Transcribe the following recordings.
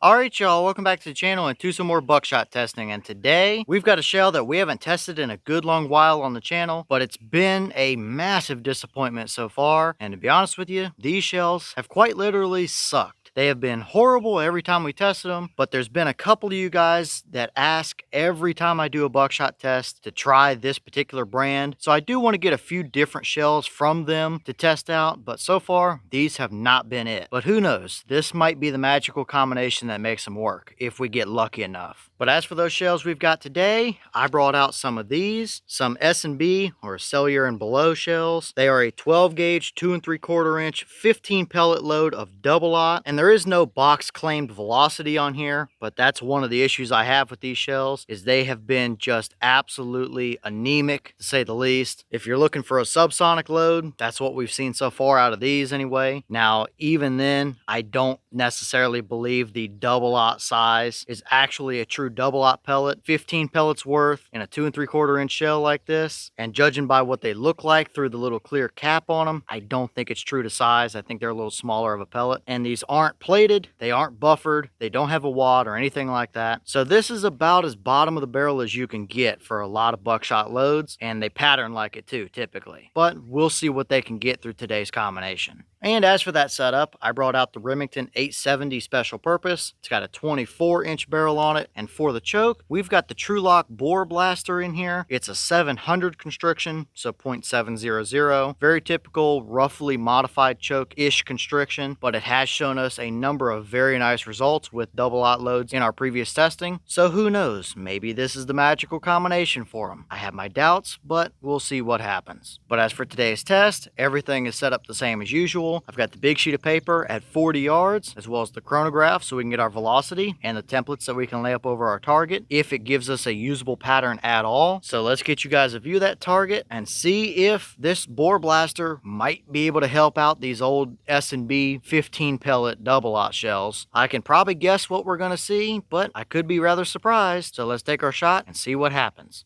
Alright y'all, welcome back to the channel and to some more buckshot testing. And today, we've got a shell that we haven't tested in a good long while on the channel, but it's been a massive disappointment so far. And to be honest with you, these shells have quite literally sucked. They have been horrible every time we tested them, but there's been a couple of you guys that ask every time I do a buckshot test to try this particular brand. So I do want to get a few different shells from them to test out, but so far, these have not been it. But who knows? This might be the magical combination that makes them work if we get lucky enough. But as for those shells we've got today, I brought out some of these, some S&B or Sellier Bellot shells. They are a 12 gauge, 2 3/4 inch, 15 pellet load of double-aught, and there is no box claimed velocity on here, but that's one of the issues I have with these shells is they have been just absolutely anemic to say the least. If you're looking for a subsonic load, that's what we've seen so far out of these anyway. Now, even then, I don't necessarily believe the double-aught size is actually a true double-aught pellet. 15 pellets worth in a 2 3/4 inch shell like this, and judging by what they look like through the little clear cap on them, I don't think it's true to size. I think they're a little smaller of a pellet, and these aren't plated, they aren't buffered, they don't have a wad or anything like that. So this is about as bottom of the barrel as you can get for a lot of buckshot loads, and they pattern like it too typically, but we'll see what they can get through today's combination. And as for that setup, I brought out the Remington 870 Special Purpose. It's got a 24-inch barrel on it, and for the choke, we've got the Trulock Boar Blaster in here. It's a 700 constriction, so 0.700. Very typical, roughly modified choke-ish constriction, but it has shown us a number of very nice results with double-aught loads in our previous testing. So who knows, maybe this is the magical combination for them. I have my doubts, but we'll see what happens. But as for today's test, everything is set up the same as usual. I've got the big sheet of paper at 40 yards, as well as the chronograph so we can get our velocity, and the templates that we can lay up over our target if it gives us a usable pattern at all. So let's get you guys a view of that target and see if this Boar Blaster might be able to help out these old S&B 15 pellet double-aught shells. I can probably guess what we're going to see, but I could be rather surprised. So let's take our shot and see what happens.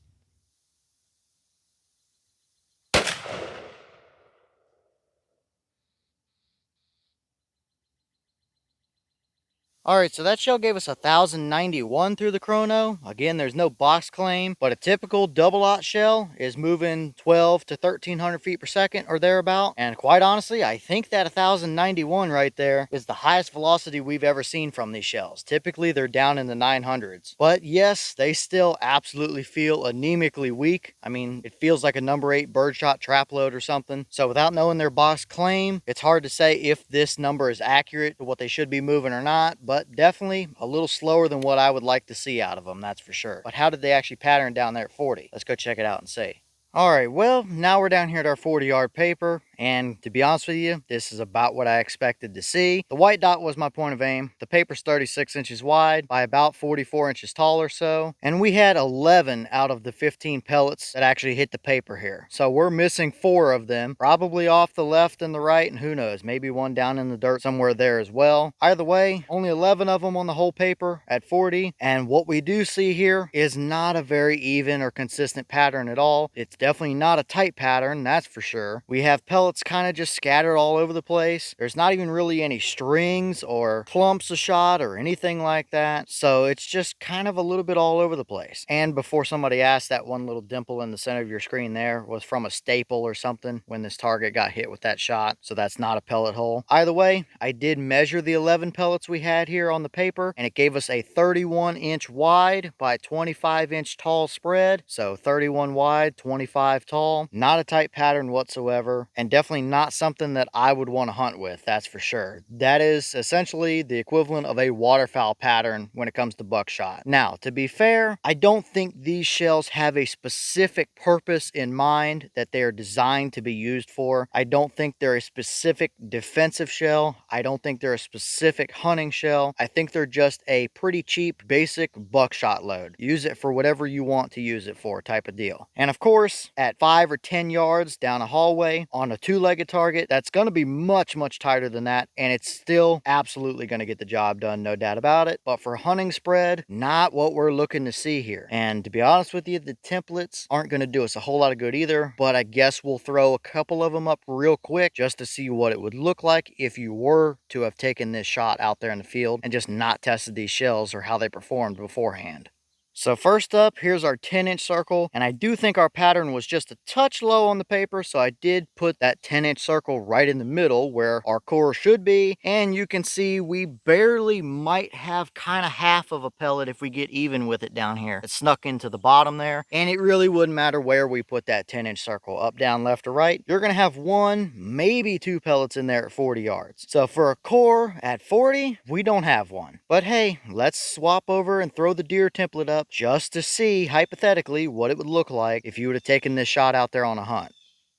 Alright, so that shell gave us 1,091 through the chrono. Again, there's no box claim, but a typical double-aught shell is moving 12 to 1,300 feet per second or thereabout. And quite honestly, I think that 1,091 right there is the highest velocity we've ever seen from these shells. Typically, they're down in the 900s. But yes, they still absolutely feel anemically weak. I mean, it feels like a number 8 birdshot trap load or something. So without knowing their box claim, it's hard to say if this number is accurate to what they should be moving or not. But definitely a little slower than what I would like to see out of them, that's for sure. But how did they actually pattern down there at 40? Let's go check it out and see. Alright, well, now we're down here at our 40-yard paper, and to be honest with you, this is about what I expected to see. The white dot was my point of aim. The paper's 36 inches wide by about 44 inches tall or so, and we had 11 out of the 15 pellets that actually hit the paper here. So we're missing 4 of them, probably off the left and the right, and who knows, maybe one down in the dirt somewhere there as well. Either way, only 11 of them on the whole paper at 40, and what we do see here is not a very even or consistent pattern at all. It's definitely not a tight pattern, that's for sure. We have pellets kind of just scattered all over the place. There's not even really any strings or clumps of shot or anything like that. So it's just kind of a little bit all over the place. And before somebody asked, that one little dimple in the center of your screen there was from a staple or something when this target got hit with that shot. So that's not a pellet hole. Either way, I did measure the 11 pellets we had here on the paper, and it gave us a 31-inch wide by 25-inch tall spread. So 31 wide, 25 tall. Not a tight pattern whatsoever, and definitely not something that I would want to hunt with, that's for sure. That is essentially the equivalent of a waterfowl pattern when it comes to buckshot. Now, to be fair, I don't think these shells have a specific purpose in mind that they are designed to be used for. I don't think they're a specific defensive shell. I don't think they're a specific hunting shell. I think they're just a pretty cheap, basic buckshot load. Use it for whatever you want to use it for type of deal. And of course, at 5 or 10 yards down a hallway on a two-legged target, that's going to be much, much tighter than that, and it's still absolutely going to get the job done, no doubt about it. But for hunting spread, not what we're looking to see here. And to be honest with you, the templates aren't going to do us a whole lot of good either, but I guess we'll throw a couple of them up real quick just to see what it would look like if you were to have taken this shot out there in the field and just not tested these shells or how they performed beforehand. So first up, here's our 10-inch circle, and I do think our pattern was just a touch low on the paper, so I did put that 10-inch circle right in the middle where our core should be, and you can see we barely might have kind of half of a pellet if we get even with it down here. It snuck into the bottom there, and it really wouldn't matter where we put that 10-inch circle, up, down, left, or right. You're going to have one, maybe two pellets in there at 40 yards. So for a core at 40, we don't have one. But hey, let's swap over and throw the deer template up just to see, hypothetically, what it would look like if you would have taken this shot out there on a hunt.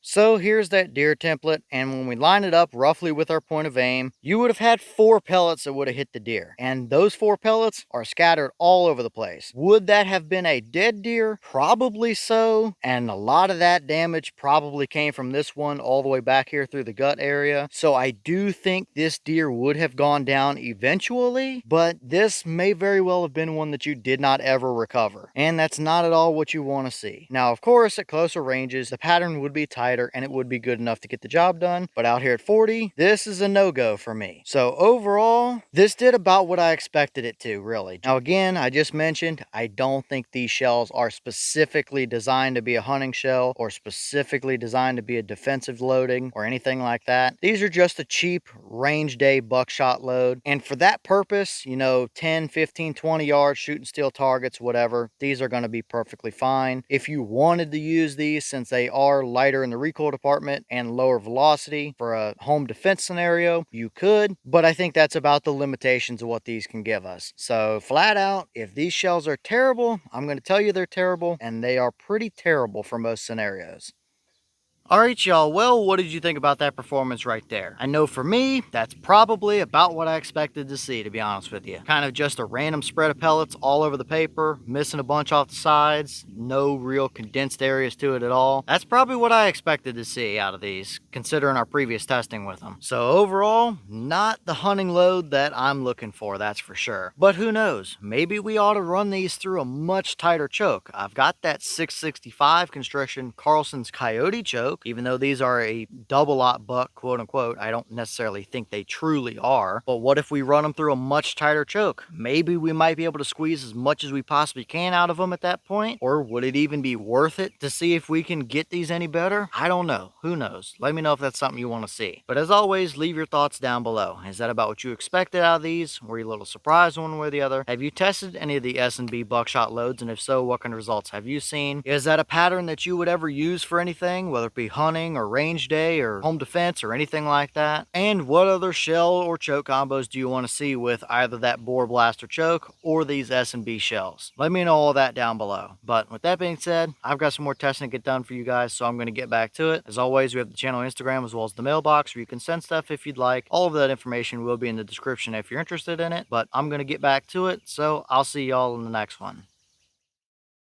So here's that deer template, and when we line it up roughly with our point of aim, you would have had 4 pellets that would have hit the deer. And those 4 pellets are scattered all over the place. Would that have been a dead deer? Probably so. And a lot of that damage probably came from this one all the way back here through the gut area. So I do think this deer would have gone down eventually, but this may very well have been one that you did not ever recover. And that's not at all what you want to see. Now, of course, at closer ranges, the pattern would be tighter and it would be good enough to get the job done, but out here at 40, this is a no-go for me. So overall, this did about what I expected it to, really. Now again, I just mentioned I don't think these shells are specifically designed to be a hunting shell or specifically designed to be a defensive loading or anything like that. These are just a cheap range day buckshot load, and for that purpose, you know, 10, 15, 20 yards shooting steel targets, whatever, these are going to be perfectly fine. If you wanted to use these, since they are lighter in the recoil department and lower velocity for a home defense scenario, you could, but I think that's about the limitations of what these can give us. So flat out, if these shells are terrible, I'm going to tell you they're terrible, and they are pretty terrible for most scenarios. Alright y'all, well, what did you think about that performance right there? I know for me, that's probably about what I expected to see, to be honest with you. Kind of just a random spread of pellets all over the paper, missing a bunch off the sides, no real condensed areas to it at all. That's probably what I expected to see out of these, considering our previous testing with them. So overall, not the hunting load that I'm looking for, that's for sure. But who knows, maybe we ought to run these through a much tighter choke. I've got that 665 Construction Carlson's Coyote choke. Even though these are a double-aught buck, quote unquote, I don't necessarily think they truly are. But what if we run them through a much tighter choke? Maybe we might be able to squeeze as much as we possibly can out of them at that point. Or would it even be worth it to see if we can get these any better? I don't know. Who knows? Let me know if that's something you want to see. But as always, leave your thoughts down below. Is that about what you expected out of these? Were you a little surprised one way or the other? Have you tested any of the S&B buckshot loads? And if so, what kind of results have you seen? Is that a pattern that you would ever use for anything? Whether it be hunting or range day or home defense or anything like that? And what other shell or choke combos do you want to see with either that Boar Blaster choke or these S&B shells? Let me know all that down below. But with that being said, I've got some more testing to get done for you guys, so I'm going to get back to it. As always, we have the channel Instagram as well as the mailbox where you can send stuff if you'd like. All of that information will be in the description if you're interested in it, but I'm going to get back to it, so I'll see y'all in the next one.